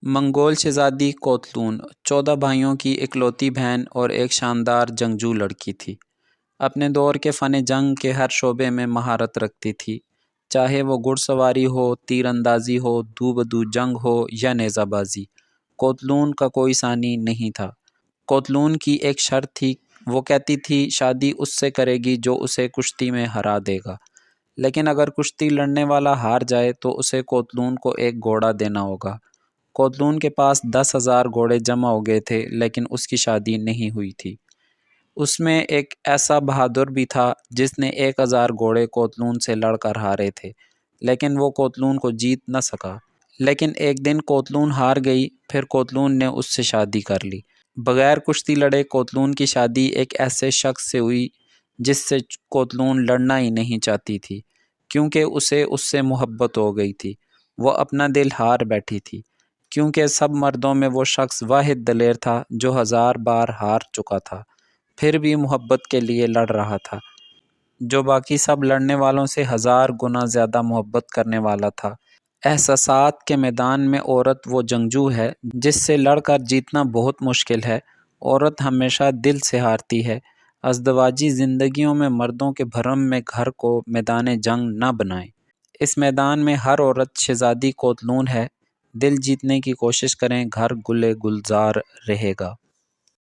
منگول شہزادی کوتلون 14 بھائیوں کی اکلوتی بہن اور ایک شاندار جنگجو لڑکی تھی۔ اپنے دور کے فن جنگ کے ہر شعبے میں مہارت رکھتی تھی، چاہے وہ گھڑ سواری ہو، تیر اندازی ہو، دو بدو جنگ ہو یا نیزہ بازی۔ کوتلون کا کوئی ثانی نہیں تھا۔ کوتلون کی ایک شرط تھی، وہ کہتی تھی شادی اس سے کرے گی جو اسے کشتی میں ہرا دے گا، لیکن اگر کشتی لڑنے والا ہار جائے تو اسے کوتلون کو ایک گھوڑا دینا ہوگا۔ کوتلون کے پاس 10,000 گھوڑے جمع ہو گئے تھے، لیکن اس کی شادی نہیں ہوئی تھی۔ اس میں ایک ایسا بہادر بھی تھا جس نے 1,000 گھوڑے کوتلون سے لڑ کر ہارے تھے، لیکن وہ کوتلون کو جیت نہ سکا۔ لیکن ایک دن کوتلون ہار گئی، پھر کوتلون نے اس سے شادی کر لی۔ بغیر کشتی لڑے کوتلون کی شادی ایک ایسے شخص سے ہوئی جس سے کوتلون لڑنا ہی نہیں چاہتی تھی، کیونکہ اسے اس سے محبت ہو گئی تھی۔ وہ اپنا دل ہار بیٹھی تھی، کیونکہ سب مردوں میں وہ شخص واحد دلیر تھا جو 1000 بار ہار چکا تھا، پھر بھی محبت کے لیے لڑ رہا تھا، جو باقی سب لڑنے والوں سے 1000 گنا زیادہ محبت کرنے والا تھا۔ احساسات کے میدان میں عورت وہ جنگجو ہے جس سے لڑ کر جیتنا بہت مشکل ہے۔ عورت ہمیشہ دل سے ہارتی ہے۔ ازدواجی زندگیوں میں مردوں کے بھرم میں گھر کو میدان جنگ نہ بنائیں۔ اس میدان میں ہر عورت شہزادی کوتلون ہے۔ دل جیتنے کی کوشش کریں، گھر گلے گلزار رہے گا۔